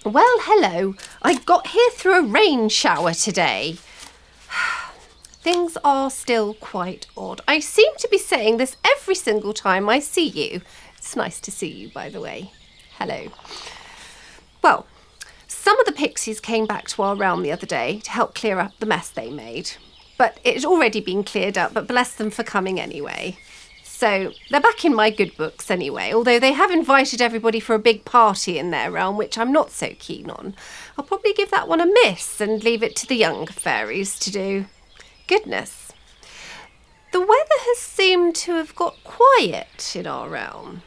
Well, hello. I got here through a rain shower today. Things are still quite odd. I seem to be saying this every single time I see you. It's nice to see you, by the way. Hello. Well, some of the pixies came back to our realm the other day to help clear up the mess they made. But it had already been cleared up, but bless them for coming anyway. So they're back in my good books anyway, although they have invited everybody for a big party in their realm, which I'm not so keen on. I'll probably give that one a miss and leave it to the younger fairies to do. Goodness. The weather has seemed to have got quiet in our realm.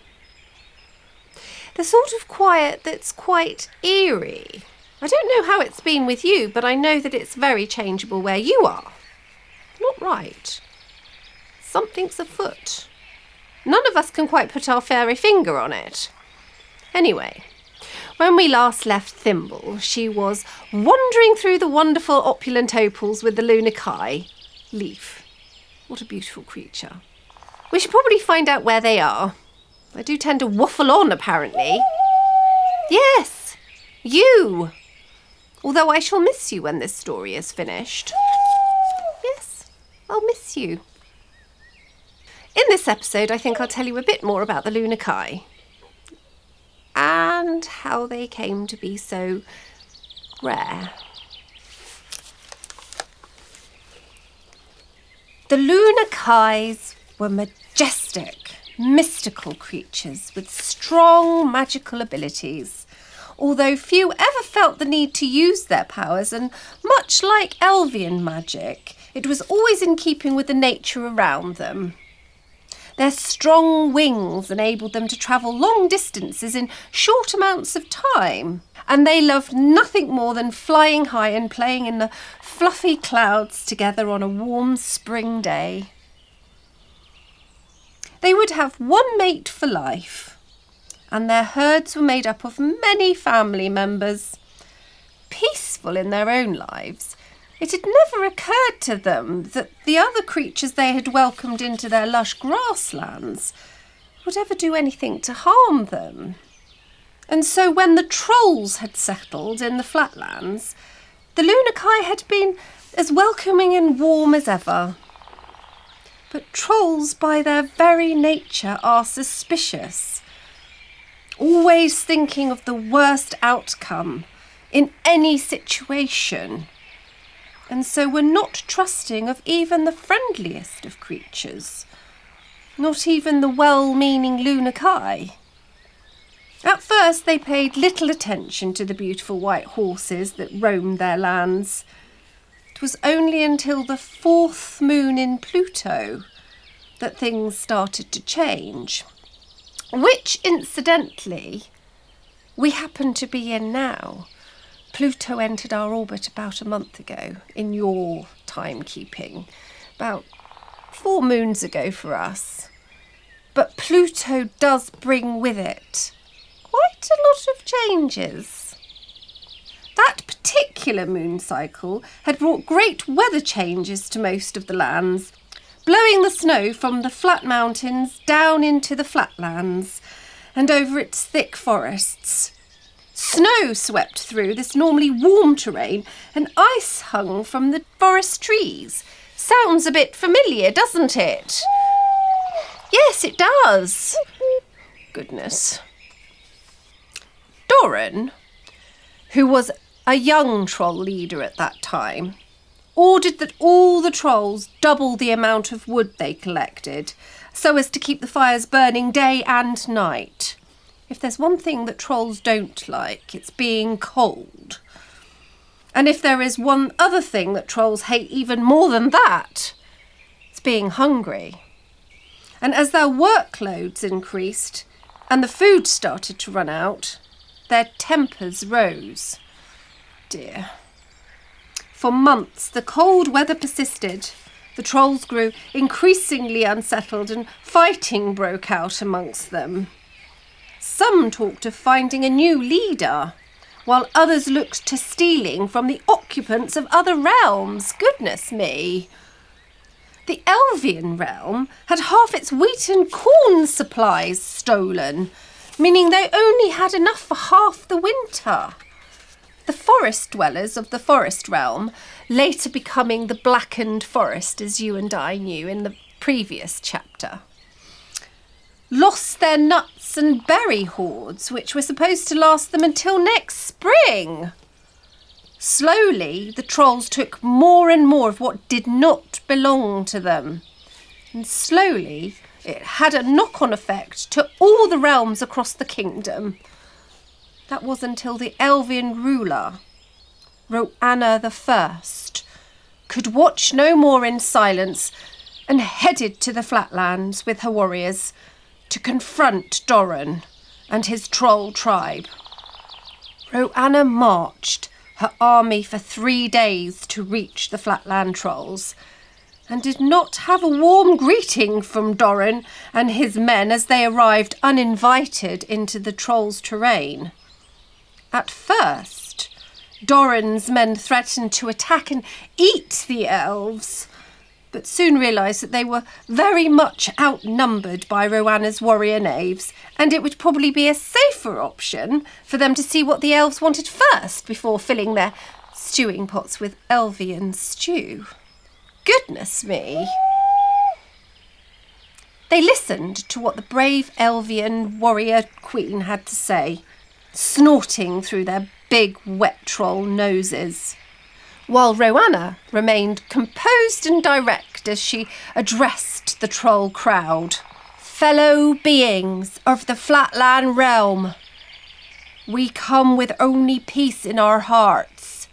The sort of quiet that's quite eerie. I don't know how it's been with you, but I know that it's very changeable where you are. Not right. Something's afoot. None of us can quite put our fairy finger on it. Anyway, when we last left Thimble, she was wandering through the wonderful opulent opals with the Lunakai. Leaf. What a beautiful creature. We should probably find out where they are. I do tend to waffle on, apparently. Yes, you. Although I shall miss you when this story is finished. Yes, I'll miss you. In this episode, I think I'll tell you a bit more about the Lunakai and how they came to be so rare. The Lunakais were majestic, mystical creatures with strong magical abilities, although few ever felt the need to use their powers, and much like Elvian magic, it was always in keeping with the nature around them. Their strong wings enabled them to travel long distances in short amounts of time, and they loved nothing more than flying high and playing in the fluffy clouds together on a warm spring day. They would have one mate for life, and their herds were made up of many family members. Peaceful in their own lives, it had never occurred to them that the other creatures they had welcomed into their lush grasslands would ever do anything to harm them. And so when the trolls had settled in the flatlands, the Lunakai had been as welcoming and warm as ever. But trolls by their very nature are suspicious, always thinking of the worst outcome in any situation, and so were not trusting of even the friendliest of creatures, not even the well-meaning Lunakai. At first they paid little attention to the beautiful white horses that roamed their lands. It was only until the 4th moon in Pluto that things started to change, which, incidentally, we happen to be in now. Pluto entered our orbit about a month ago, in your timekeeping, about 4 moons ago for us. But Pluto does bring with it quite a lot of changes. That particular moon cycle had brought great weather changes to most of the lands, blowing the snow from the flat mountains down into the flatlands and over its thick forests. Snow swept through this normally warm terrain and ice hung from the forest trees. Sounds a bit familiar, doesn't it? Yes, it does. Goodness. Doran, who was a young troll leader at that time, ordered that all the trolls double the amount of wood they collected so as to keep the fires burning day and night. If there's one thing that trolls don't like, it's being cold. And if there is one other thing that trolls hate even more than that, it's being hungry. And as their workloads increased and the food started to run out, their tempers rose. Dear. For months, the cold weather persisted. The trolls grew increasingly unsettled and fighting broke out amongst them. Some talked of finding a new leader, while others looked to stealing from the occupants of other realms. Goodness me. The Elvian realm had half its wheat and corn supplies stolen, meaning they only had enough for half the winter. The forest dwellers of the forest realm, later becoming the blackened forest as you and I knew in the previous chapter, lost their nuts and berry hoards, which were supposed to last them until next spring. Slowly, the trolls took more and more of what did not belong to them. And slowly, it had a knock-on effect to all the realms across the kingdom. That was until the Elvian ruler, Roanna I, could watch no more in silence and headed to the flatlands with her warriors to confront Doran and his troll tribe. Roanna marched her army for 3 days to reach the flatland trolls, and did not have a warm greeting from Doran and his men as they arrived uninvited into the trolls' terrain. At first, Doran's men threatened to attack and eat the elves, but soon realised that they were very much outnumbered by Roanna's warrior knaves, and it would probably be a safer option for them to see what the elves wanted first before filling their stewing pots with Elvian stew. Goodness me! They listened to what the brave Elvian warrior queen had to say, snorting through their big wet troll noses, while Roanna remained composed and direct as she addressed the troll crowd. Fellow beings of the Flatland realm, we come with only peace in our hearts.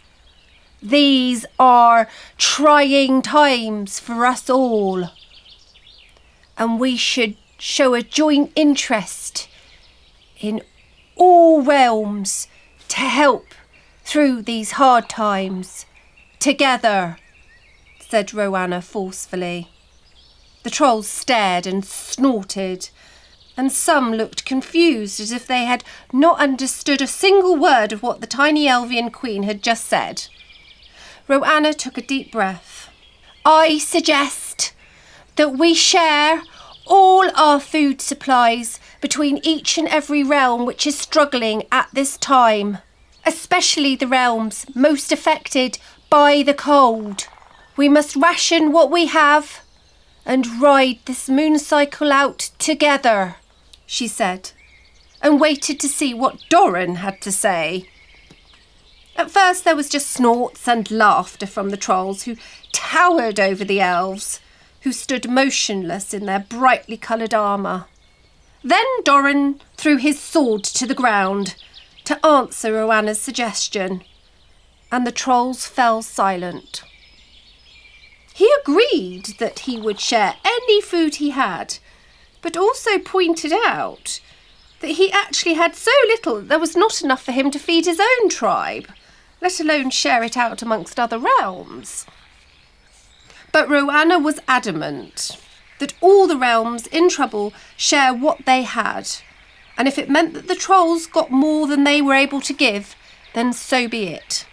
These are trying times for us all, and we should show a joint interest in all realms to help through these hard times. Together, said Roanna forcefully. The trolls stared and snorted, and some looked confused as if they had not understood a single word of what the tiny Elvian queen had just said. Roanna took a deep breath. I suggest that we share all our food supplies between each and every realm which is struggling at this time, especially the realms most affected by the cold. We must ration what we have and ride this moon cycle out together, she said, and waited to see what Doran had to say. At first there was just snorts and laughter from the trolls, who towered over the elves, who stood motionless in their brightly coloured armour. Then Doran threw his sword to the ground to answer Roanna's suggestion, and the trolls fell silent. He agreed that he would share any food he had, but also pointed out that he actually had so little that there was not enough for him to feed his own tribe, let alone share it out amongst other realms. But Roanna was adamant that all the realms in trouble share what they had, and if it meant that the trolls got more than they were able to give, then so be it.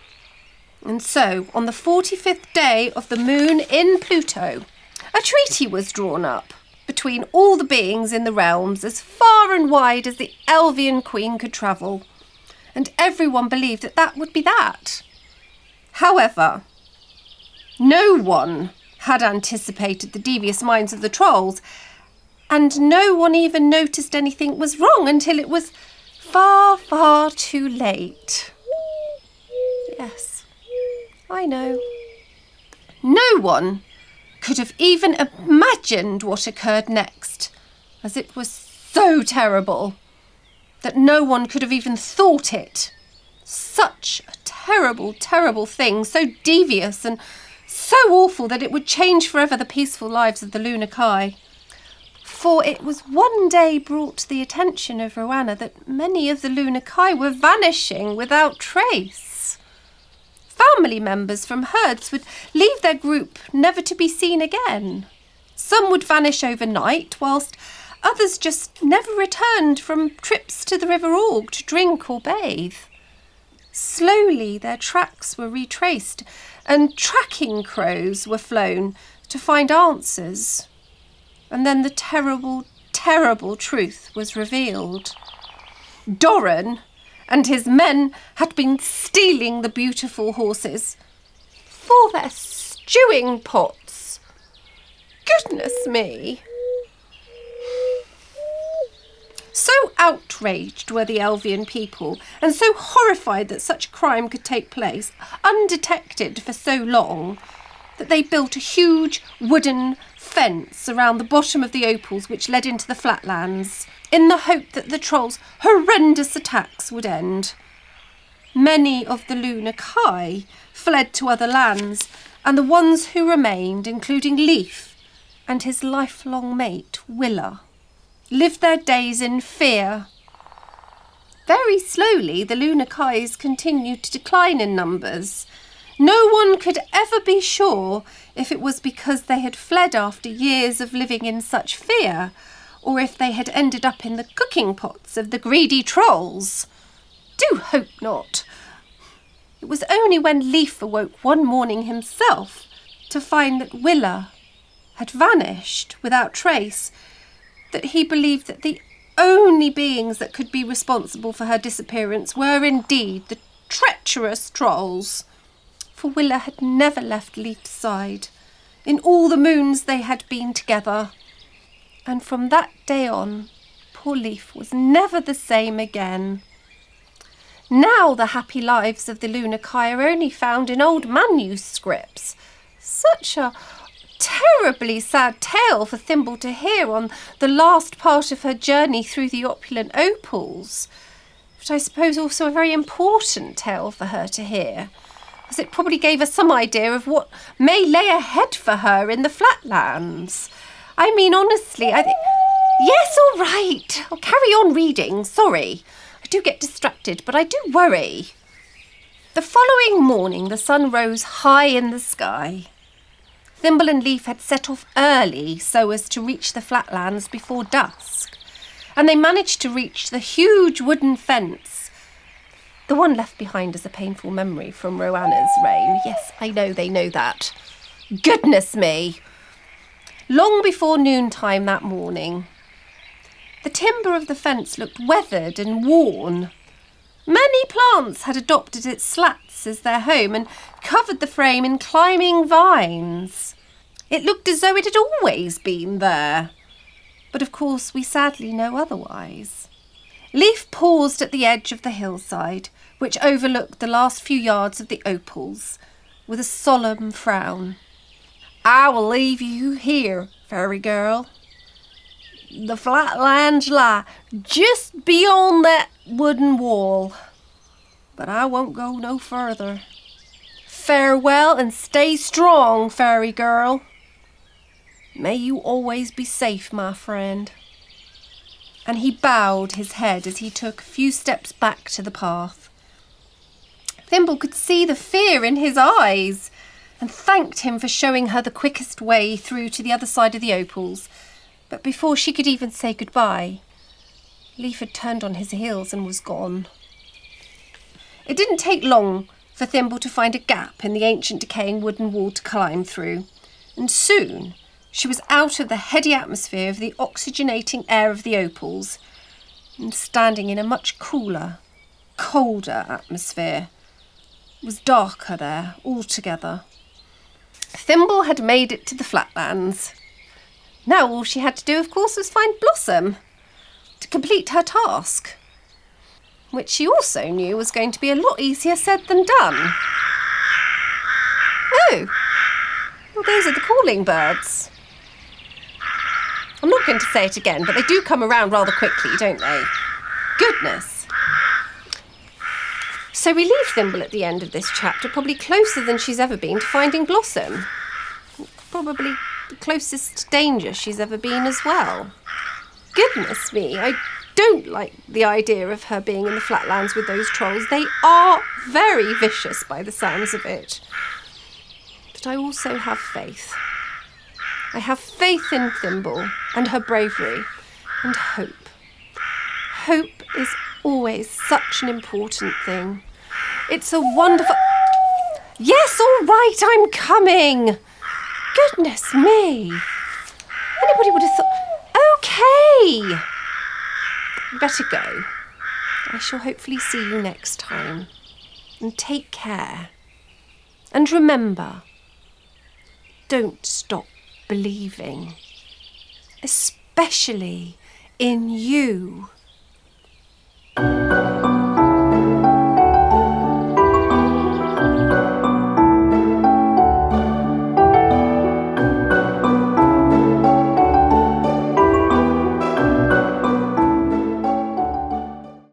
And so, on the 45th day of the moon in Pluto, a treaty was drawn up between all the beings in the realms as far and wide as the Elvian queen could travel, and everyone believed that that would be that. However, no one had anticipated the devious minds of the trolls, and no one even noticed anything was wrong until it was far, far too late. Yes, I know. No one could have even imagined what occurred next, as it was so terrible that no one could have even thought it. Such a terrible, terrible thing, so devious and so awful that it would change forever the peaceful lives of the Lunakai. For it was one day brought to the attention of Roanna that many of the Lunakai were vanishing without trace. Family members from herds would leave their group never to be seen again. Some would vanish overnight, whilst others just never returned from trips to the River Org to drink or bathe. Slowly their tracks were retraced, and tracking crows were flown to find answers. And then the terrible, terrible truth was revealed. Doran and his men had been stealing the beautiful horses for their stewing pots. Goodness me! So outraged were the Elvian people, and so horrified that such a crime could take place, undetected for so long, that they built a huge wooden fence around the bottom of the opals which led into the flatlands, in the hope that the trolls' horrendous attacks would end. Many of the Luna Kai fled to other lands, and the ones who remained, including Leif and his lifelong mate, Willa, lived their days in fear. Very slowly, the Luna Kais continued to decline in numbers. No one could ever be sure if it was because they had fled after years of living in such fear, or if they had ended up in the cooking pots of the greedy trolls. Do hope not. It was only when Leif awoke one morning himself to find that Willa had vanished without trace that he believed that the only beings that could be responsible for her disappearance were indeed the treacherous trolls. For Willa had never left Leif's side in all the moons they had been together. And from that day on, poor Leif was never the same again. Now the happy lives of the Luna Kai are only found in old manuscripts. Such a terribly sad tale for Thimble to hear on the last part of her journey through the opulent opals. But I suppose also a very important tale for her to hear, as it probably gave her some idea of what may lay ahead for her in the flatlands. I mean, honestly, yes, all right. I'll carry on reading. Sorry. I do get distracted, but I do worry. The following morning, the sun rose high in the sky. Thimble and Leif had set off early so as to reach the flatlands before dusk, and they managed to reach the huge wooden fence, the one left behind as a painful memory from Roanna's reign. Yes, I know they know that. Goodness me! Long before noontime that morning, the timber of the fence looked weathered and worn. Many plants had adopted its slats as their home and covered the frame in climbing vines. It looked as though it had always been there. But of course we sadly know otherwise. Leif paused at the edge of the hillside, which overlooked the last few yards of the opals, with a solemn frown. "I will leave you here, fairy girl. The flatlands lie just beyond that wooden wall, but I won't go no further. Farewell and stay strong, fairy girl. May you always be safe, my friend." And he bowed his head as he took a few steps back to the path. Thimble could see the fear in his eyes and thanked him for showing her the quickest way through to the other side of the opals. But before she could even say goodbye, Leif had turned on his heels and was gone. It didn't take long for Thimble to find a gap in the ancient decaying wooden wall to climb through, and soon she was out of the heady atmosphere of the oxygenating air of the opals and standing in a much cooler, colder atmosphere. It was darker there altogether. Thimble had made it to the flatlands. Now all she had to do, of course, was find Blossom to complete her task, which she also knew was going to be a lot easier said than done. Oh, well, those are the calling birds. I'm not going to say it again, but they do come around rather quickly, don't they? Goodness. So we leave Thimble at the end of this chapter, probably closer than she's ever been to finding Blossom. Probably the closest danger she's ever been as well. Goodness me, I don't like the idea of her being in the flatlands with those trolls. They are very vicious by the sounds of it. But I also have faith. I have faith in Thimble and her bravery and hope. Hope is always such an important thing. It's a wonderful... Yes, all right, I'm coming. Goodness me. Anybody would have thought... Okay. Better go. I shall hopefully see you next time. And take care. And remember, don't stop believing, especially in you.